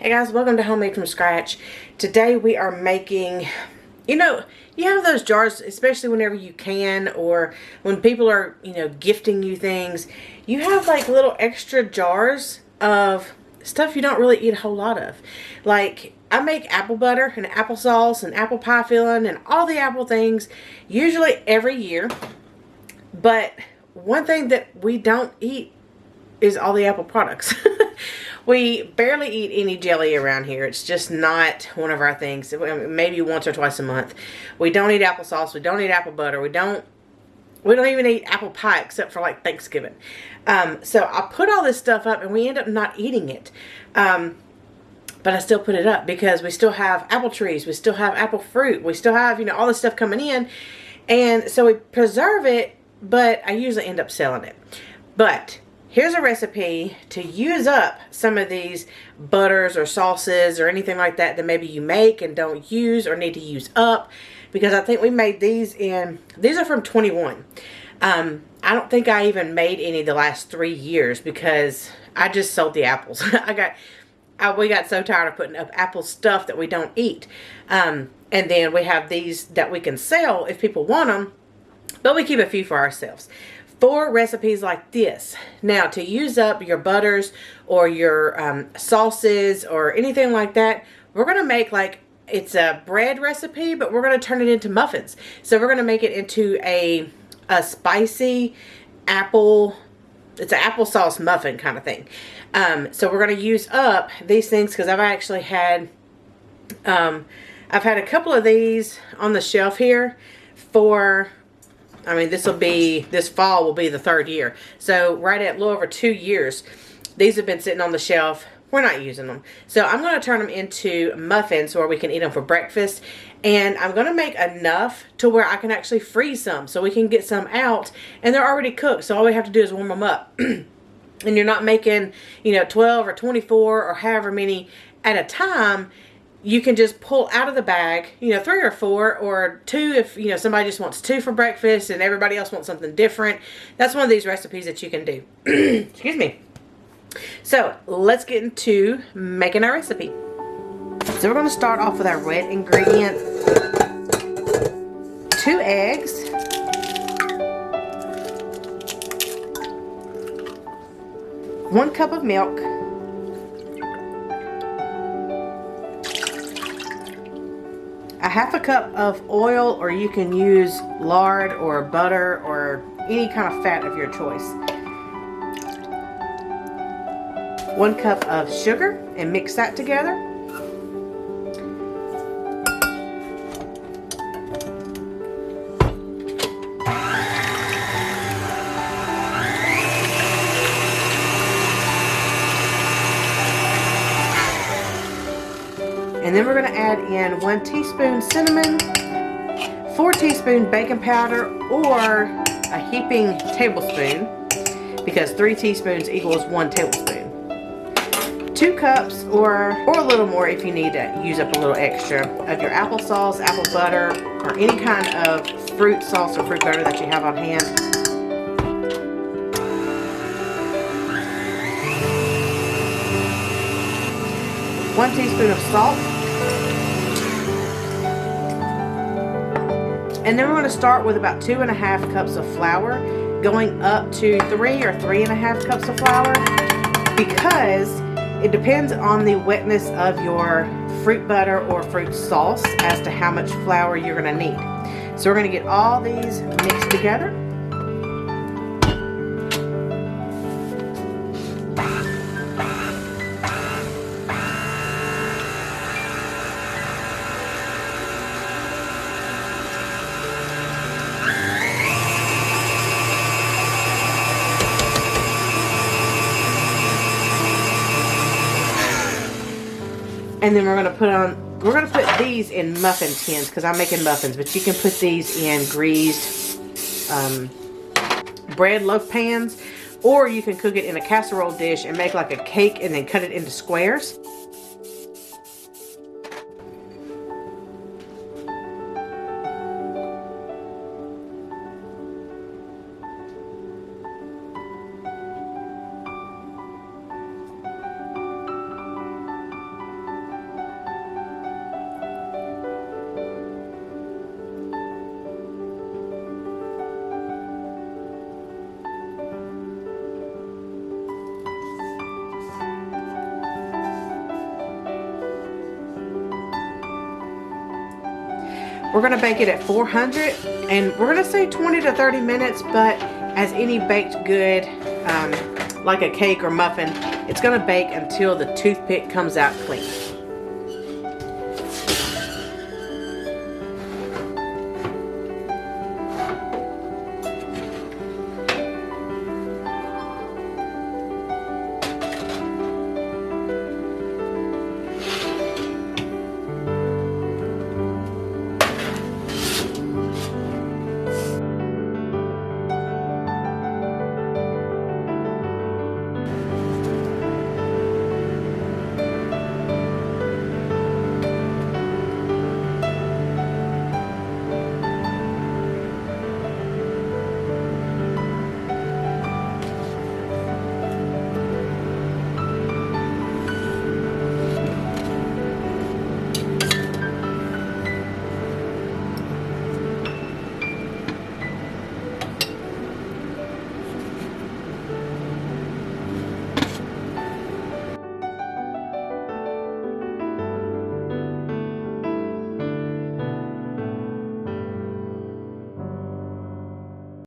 Hey guys, welcome to Homemade from Scratch. Today we are making, you have those jars, especially whenever you can, or when people are, gifting you things. You have like little extra jars of stuff you don't really eat a whole lot of. Like, I make apple butter and applesauce and apple pie filling and all the apple things, usually every year. But one thing that we don't eat is all the apple products. We barely eat any jelly around here. It's just not one of our things. Maybe once or twice a month. We don't eat applesauce. We don't eat apple butter. We don't even eat apple pie except for like Thanksgiving. So I put all this stuff up and we end up not eating it. But I still put it up because we still have apple trees. We still have apple fruit. We still have, all this stuff coming in. And so we preserve it, but I usually end up selling it. But here's a recipe to use up some of these butters or sauces or anything like that maybe you make and don't use or need to use up, because I think we made these are from 21. I don't think I even made any the last 3 years because I just sold the apples. We got so tired of putting up apple stuff that we don't eat. And then we have these that we can sell if people want them, but we keep a few for ourselves. 4 recipes like this. Now, to use up your butters or your sauces or anything like that, we're going to make it's a bread recipe, but we're going to turn it into muffins. So we're going to make it into a spicy apple, it's an applesauce muffin kind of thing. So we're going to use up these things because I've actually had, I've had a couple of these on the shelf here for, this fall will be the 3rd year. So right at a little over 2 years, these have been sitting on the shelf. We're not using them. So I'm going to turn them into muffins where we can eat them for breakfast. And I'm going to make enough to where I can actually freeze some so we can get some out. And they're already cooked. So all we have to do is warm them up. And you're not making, 12 or 24 or however many at a time. You can just pull out of the bag, 3 or 4 or 2 if, somebody just wants 2 for breakfast and everybody else wants something different. That's one of these recipes that you can do. Excuse me. So, let's get into making our recipe. So, we're going to start off with our wet ingredients. 2 eggs. 1 cup of milk. 1/2 cup of oil, or you can use lard or butter or any kind of fat of your choice. 1 cup of sugar, and mix that together. And then we're going to add in 1 teaspoon cinnamon, 4 teaspoons baking powder, or a heaping tablespoon, because 3 teaspoons equals 1 tablespoon. 2 cups, or a little more if you need to use up a little extra, of your applesauce, apple butter, or any kind of fruit sauce or fruit butter that you have on hand. 1 teaspoon of salt. And then we're going to start with about 2.5 cups of flour, going up to 3 or 3.5 cups of flour, because it depends on the wetness of your fruit butter or fruit sauce as to how much flour you're going to need. So we're going to get all these mixed together. And then we're going to put these in muffin tins because I'm making muffins, but you can put these in greased bread loaf pans, or you can cook it in a casserole dish and make like a cake and then cut it into squares. We're gonna bake it at 400, and we're gonna say 20 to 30 minutes, but as any baked good, like a cake or muffin, it's gonna bake until the toothpick comes out clean.